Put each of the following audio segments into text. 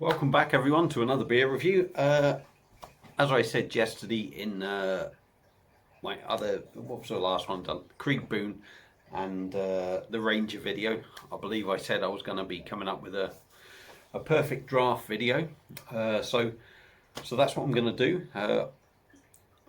Welcome back everyone to another beer review. As I said yesterday in my other, what was the last one done? Creek Boone and the Ranger video. I believe I said I was going to be coming up with a perfect draft video. So that's what I'm going to do.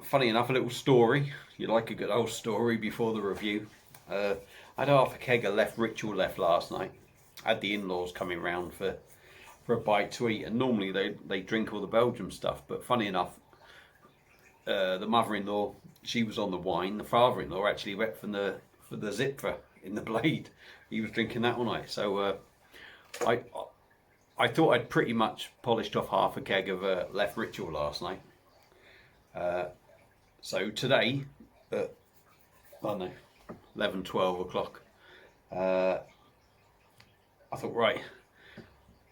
Funny enough, a little story. You like a good old story before the review. I had half a keg of left ritual left last night. I had the in-laws coming round for a bite to eat, and normally they drink all the Belgian stuff, but funny enough, the mother-in-law, she was on the wine. The father-in-law actually went for the zipper in the blade. He was drinking that all night. So I thought I'd pretty much polished off half a keg of left ritual last night. So today at, I don't know, 11, 12 o'clock, I thought, right,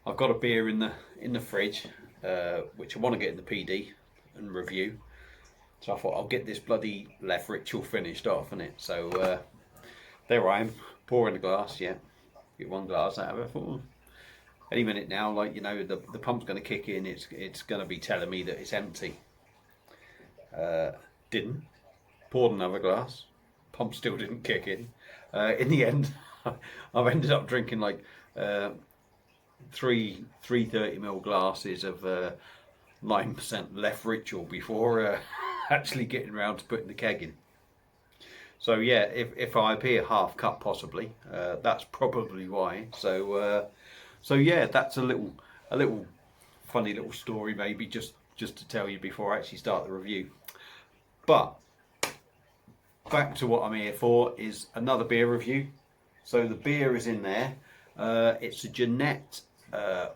I've got a beer in the fridge, which I want to get in the PD and review. So I thought I'll get this bloody left ritual finished off, innit? So there I am, pouring a glass. Yeah, get one glass out of it. For any minute now, like, you know, the pump's going to kick in. It's going to be telling me that it's empty. Didn't. Poured another glass. Pump still didn't kick in. In the end, I've ended up drinking like three 30ml glasses of 9% left ritual before actually getting around to putting the keg in. So yeah, if I appear half cut possibly, that's probably why. So yeah, that's a little funny little story, maybe just to tell you before I actually start the review. But back to what I'm here for, is another beer review. So the beer is in there. It's a Ginette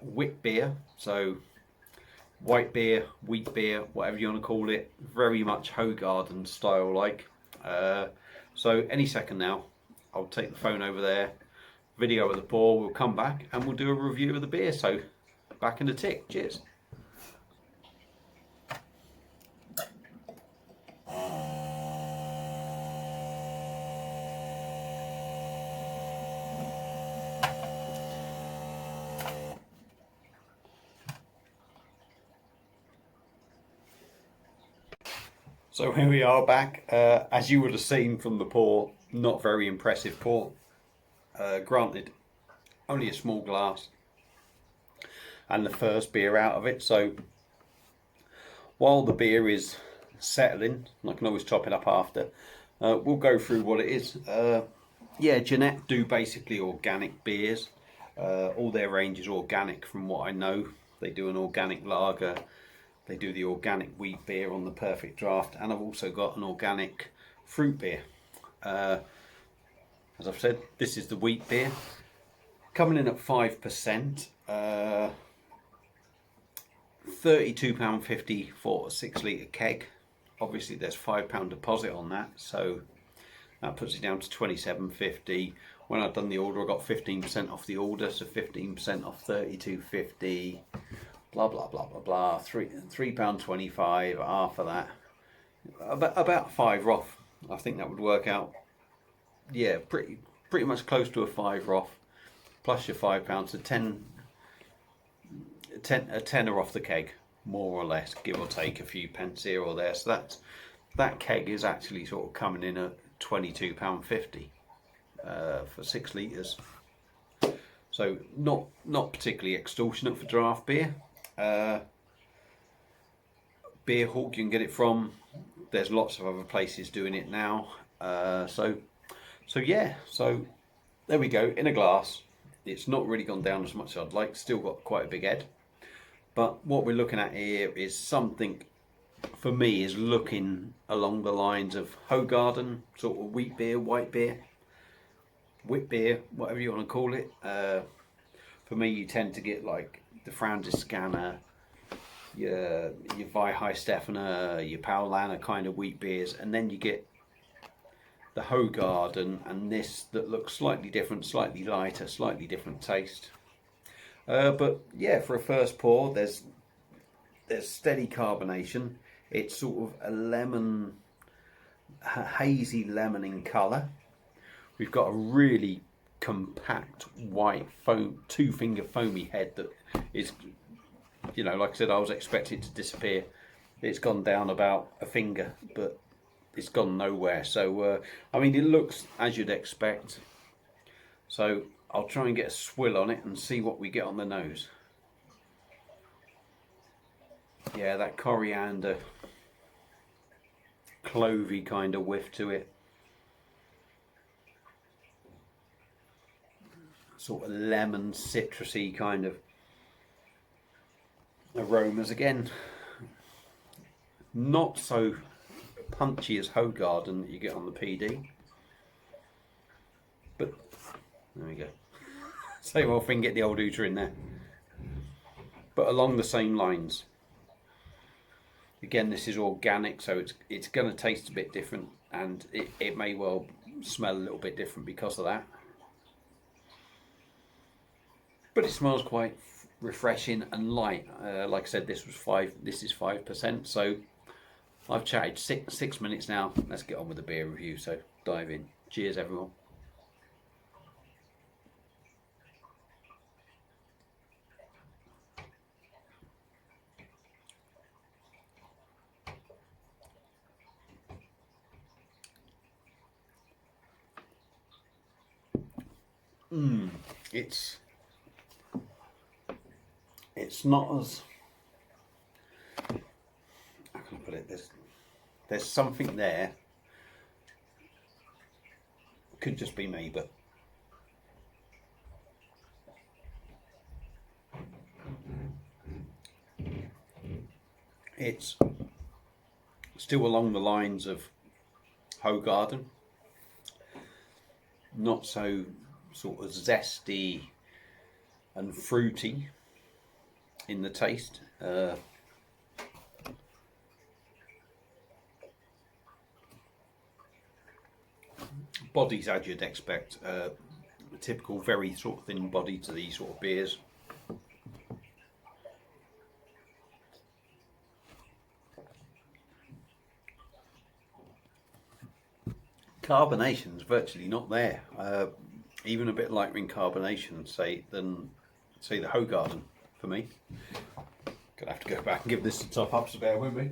wit beer, so white beer, wheat beer, whatever you want to call it, very much Hoegaarden style like. So any second now, I'll take the phone over there, video of the pour, we'll come back and we'll do a review of the beer. So back in the tick, cheers. So here we are back. As you would have seen from the pour, not very impressive pour. Granted, only a small glass and the first beer out of it. So while the beer is settling, I can always top it up after. We'll go through what it is. Yeah, Ginette do basically organic beers. All their range is organic from what I know. They do an organic lager. They do the organic wheat beer on the perfect draft, and I've also got an organic fruit beer. As I've said, this is the wheat beer, coming in at 5%, £32.50 for a 6 litre keg. Obviously there's £5 deposit on that, so that puts it down to £27.50. When I've done the order, I got 15% off the order, so 15% off £32.50. Blah blah blah blah blah. £3.25 half of that, about £5 off. I think that would work out. Yeah, pretty much close to a £5 off, plus your £5, a tenner off the keg, more or less, give or take a few pence here or there. So that keg is actually sort of coming in at £22.50 for 6 litres. So not particularly extortionate for draft beer. Beer Hawk you can get it from. There's lots of other places doing it now. So yeah, so there we go, in a glass. It's not really gone down as much as I'd like, still got quite a big head. But what we're looking at here is something, for me, is looking along the lines of Hoegaarden, sort of wheat beer, white beer, wit beer, whatever you want to call it. For me, you tend to get like the Franziskaner, your Weihai your Paulaner kind of wheat beers, and then you get the Hoegaarden and this that looks slightly different, slightly lighter, slightly different taste. But yeah, for a first pour, there's steady carbonation. It's sort of a lemon, hazy lemon in colour. We've got a really compact white foam, 2-finger foamy head that is you know, like I said, I was expecting it to disappear. It's gone down about a finger, but it's gone nowhere. So I mean, it looks as you'd expect. So I'll try and get a swill on it and see what we get on the nose. Yeah, that coriander, clovey kind of whiff to it. Sort of lemon, citrusy kind of aromas again. Not so punchy as Hogarden that you get on the PD. But there we go. Same old thing, get the old Uta in there. But along the same lines. Again, this is organic, so it's going to taste a bit different, and it may well smell a little bit different because of that. But it smells quite refreshing and light. Like I said, this is 5%. So I've chatted six minutes now. Let's get on with the beer review. So dive in. Cheers, everyone. It's not as, how can I put it, there's something there, could just be me, but it's still along the lines of Hogarden, not so sort of zesty and fruity in the taste. Body's as you'd expect, typical very sort of thin body to these sort of beers. Carbonation's virtually not there. Even a bit lighter in carbonation, than the Hogarden for me. Gonna have to go back and give this a top up, so bear with me.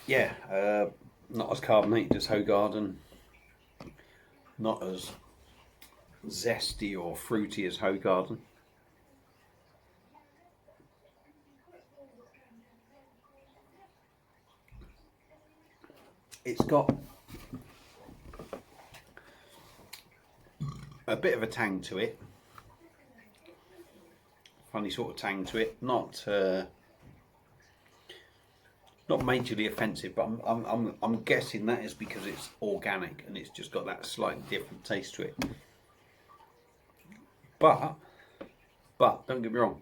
Yeah, not as carbonated as Hogarden, not as zesty or fruity as Hogarden. It's got a bit of a tang to it, funny sort of tang to it, not majorly offensive, but I'm guessing that is because it's organic and it's just got that slightly different taste to it. But don't get me wrong,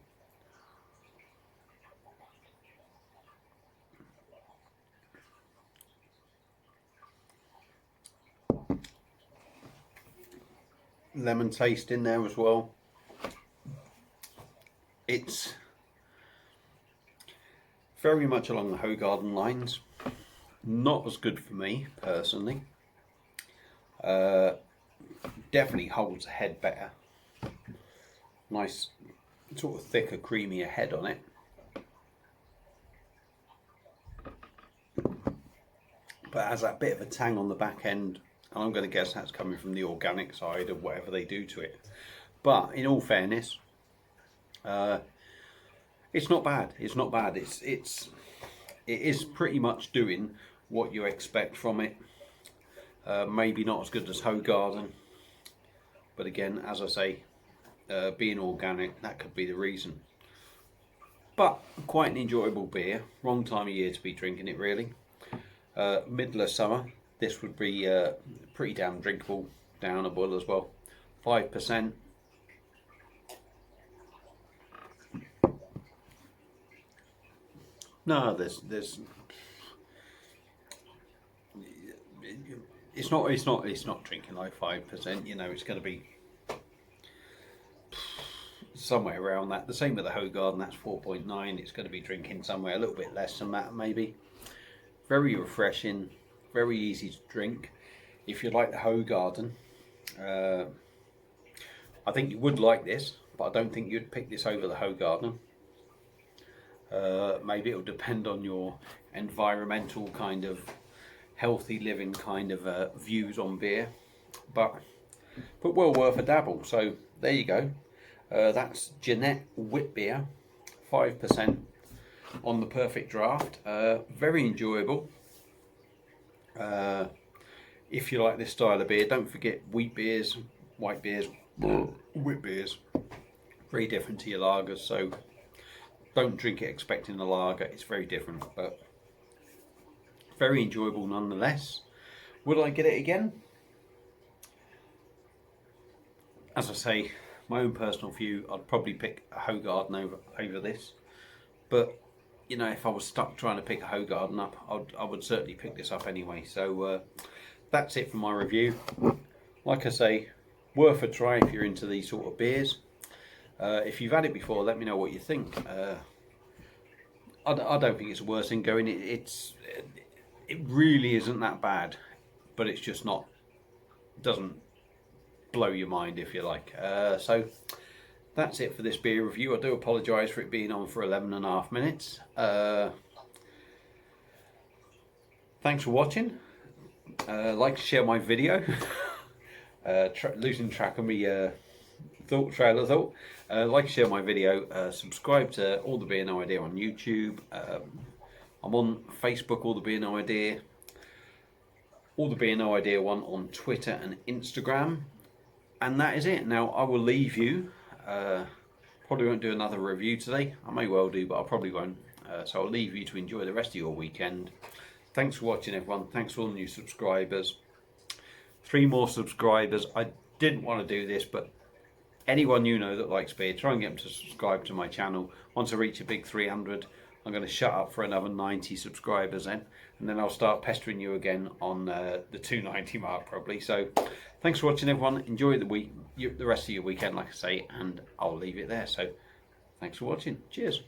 lemon taste in there as well. It's very much along the Hogarden lines. Not as good for me personally. Definitely holds the head better. Nice sort of thicker, creamier head on it. But it has that bit of a tang on the back end, and I'm going to guess that's coming from the organic side of whatever they do to it. But in all fairness, it's not bad. It's not bad. It is pretty much doing what you expect from it. Maybe not as good as Hogarden, but again, as I say, being organic, that could be the reason. But quite an enjoyable beer. Wrong time of year to be drinking it, really. Middle of summer, this would be pretty damn drinkable, downable as well. 5%. No, there's it's not drinking like 5%. You know, it's going to be somewhere around that. The same with the Hoegaarden, that's 4.9. It's going to be drinking somewhere a little bit less than that maybe. Very refreshing, very easy to drink. If you like the Hoegaarden, I think you would like this, but I don't think you'd pick this over the Hoegaarden. Maybe it'll depend on your environmental kind of healthy living kind of views on beer, but well worth a dabble. So there you go. That's Ginette wit beer, 5% on the Perfect Draft. Very enjoyable. If you like this style of beer, don't forget wheat beers, white beers, wit beers, very different to your lagers. So don't drink it expecting a lager. It's very different, but very enjoyable nonetheless. Would I get it again? As I say, my own personal view, I'd probably pick a Hoegaarden over this. But you know, if I was stuck trying to pick a Hoegaarden up, I would certainly pick this up anyway. So that's it for my review. Like I say, worth a try if you're into these sort of beers. If you've had it before, let me know what you think. I don't think it's the worst thing going. It really isn't that bad, but it's just not, doesn't blow your mind, if you like. So that's it for this beer review. I do apologise for it being on for 11.5 minutes. Thanks for watching. Like to share my video. Losing track of me trail of thought. Like to share my video. Subscribe to All the Beer No Idea on YouTube. I'm on Facebook, All the Beer No Idea. All the Beer No Idea one on Twitter and Instagram. And that is it. Now I will leave you. Probably won't do another review today. I may well do, but I probably won't. So I'll leave you to enjoy the rest of your weekend. Thanks for watching, everyone. Thanks for all the new subscribers. 3 more subscribers. I didn't want to do this, but anyone you know that likes beer, try and get them to subscribe to my channel. Once I reach a big 300, I'm going to shut up for another 90 subscribers then, and then I'll start pestering you again on the 290 mark probably. So thanks for watching, everyone. Enjoy the rest of your weekend, like I say, and I'll leave it there. So thanks for watching. Cheers.